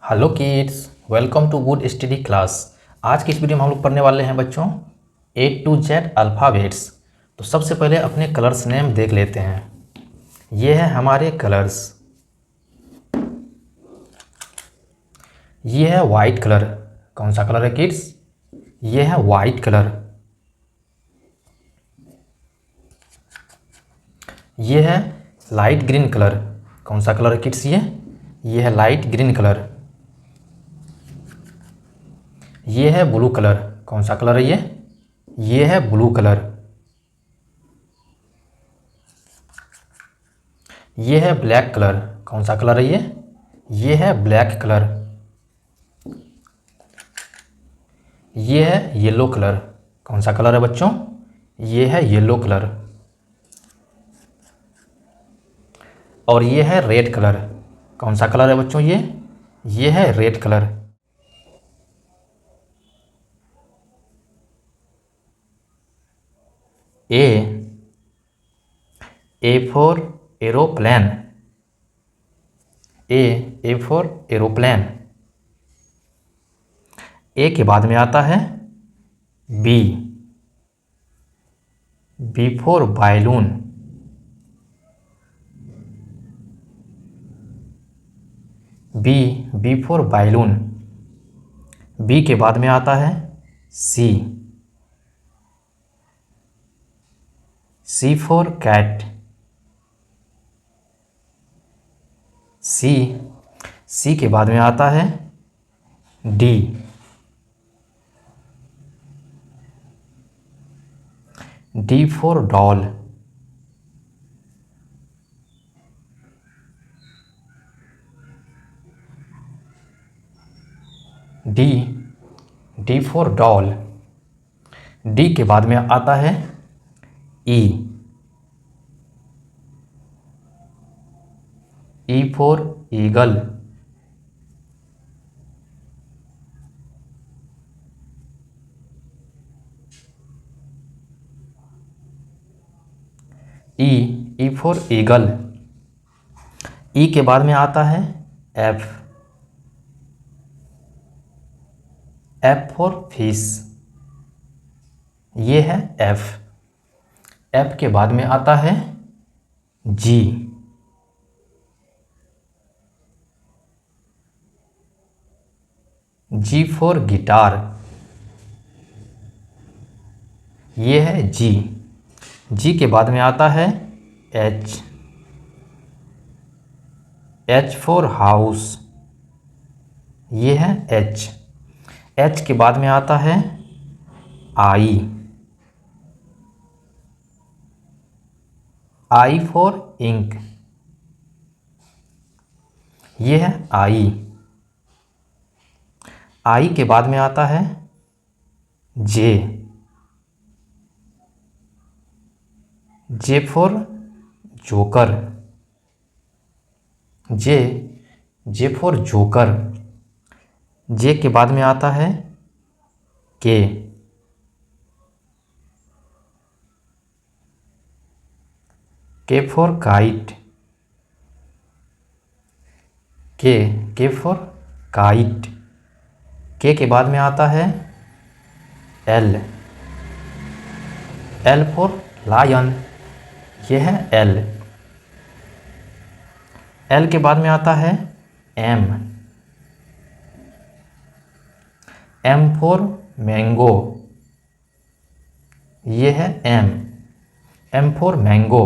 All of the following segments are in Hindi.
Hello kids, welcome to good study class. आज की इस वीडियो में हम लोग पढ़ने वाले हैं बच्चों A to Z अल्फ़ाबेट्स। तो सबसे पहले अपने कलर्स नेम देख लेते हैं। ये है हमारे कलर्स। ये है वाइट कलर। कौन सा कलर है किड्स? ये है वाइट कलर। ये है लाइट ग्रीन कलर। कौन सा कलर है किड्स? ये है लाइट ग्रीन कलर। ये है ब्लू कलर। कौन सा कलर है ये है ब्लू कलर। ये है ब्लैक कलर। कौन सा कलर है ये है ब्लैक कलर। ये है येलो कलर। कौन सा कलर है बच्चों? ये है येलो कलर। और ये है रेड कलर। कौन सा कलर है बच्चों? ये है red colour. A for aeroplane. A for aeroplane. A के बाद में आता है B. B for balloon. B for balloon. B के बाद में आता है सी। सी फॉर कैट। सी के बाद में आता है D. D for doll. D for doll. D के बाद में आता है E. E for eagle. E for eagle. E के बाद में आता है एफ। F for fish. ये है एफ। एफ के बाद में आता है जी। जी फॉर गिटार। ये है जी। जी के बाद में आता है एच। H for house. ये है एच। एच के बाद में आता है आई। I for ink. ये है आई। आई के बाद में आता है J. J for joker. J for joker. J के बाद में आता है K. K for kite. K for kite. K बाद में आता है एल। L for lion. यह है एल। एल के बाद में आता है एम। M for mango. यह है M. M for mango.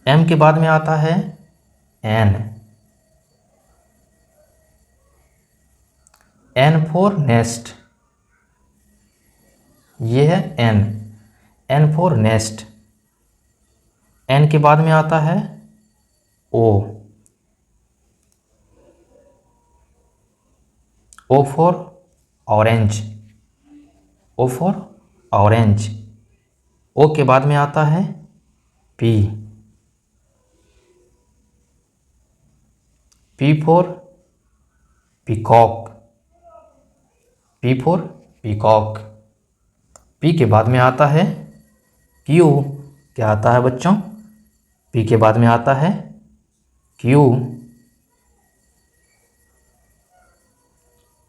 M के बाद में आता है एन। N for nest. यह है N. N for nest. N के बाद में आता है O. O for orange. O for orange. O के बाद में आता है P. P for peacock. P for peacock. P के बाद में आता है क्यू। क्या आता है बच्चों? पी के बाद में आता है क्यू।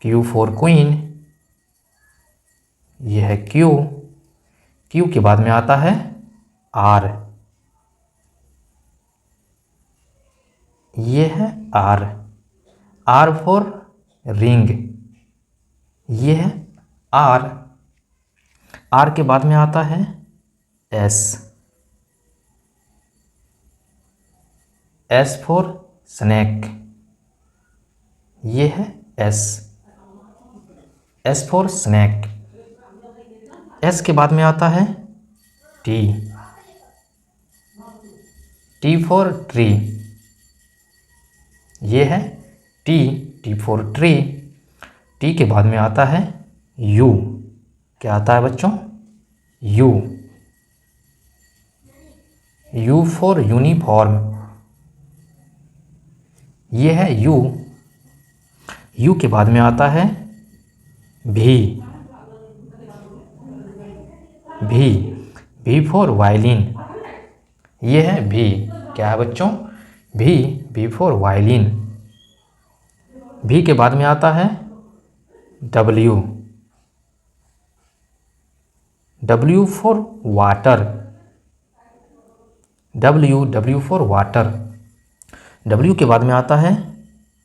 Q फॉर क्वीन, ये है Q। Q के बाद में आता है R, ये है R। R फॉर रिंग, ये है R। R के बाद में आता है S, S फॉर स्नैक, ये है S, S for snack. S के बाद में आता है T, T फॉर ट्री, ये है T, T for tree. T के बाद में आता है U, क्या आता है बच्चों? U, U फॉर यूनिफॉर्म, ये है U। U के बाद में आता है V, V, V for violin, ये है V, क्या है बच्चों? V, V for violin. V के बाद में आता है W, W for water, W, W for water. W के बाद में आता है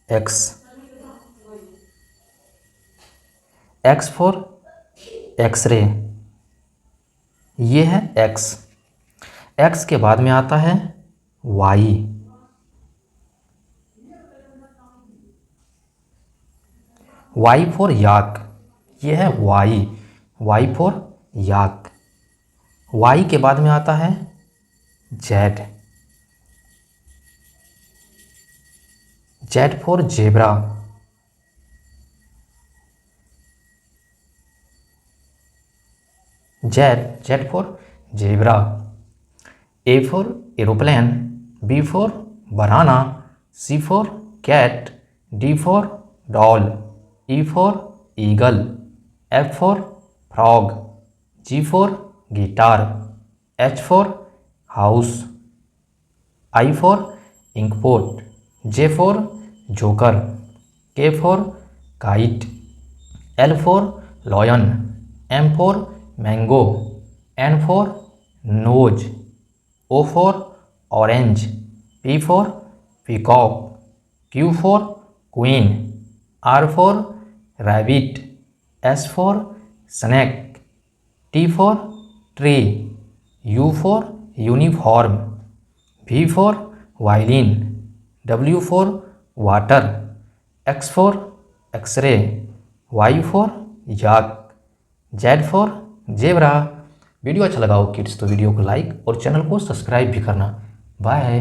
X, X फॉर एक्सरे, ये है X। X के बाद में आता है Y, Y फॉर याक, ये है Y, Y for yak. Y के बाद में आता है Z, Z for zebra, Z for zebra. A for aeroplane, B for banana, C for cat, D for doll, E for eagle, F for frog, G for guitar, H for house, I for inkpot, J for joker, K for kite, L for lion, M for mango, N for nose, O for orange, P for peacock, Q for queen, R for rabbit, S for snack, T for tree, U for uniform, V for violin, W for water, X for x-ray, Y for yak, Z for zebra. Video अच्छा लगा हो किड्स तो वीडियो को लाइक और चैनल को सब्सक्राइब भी करना। बाय।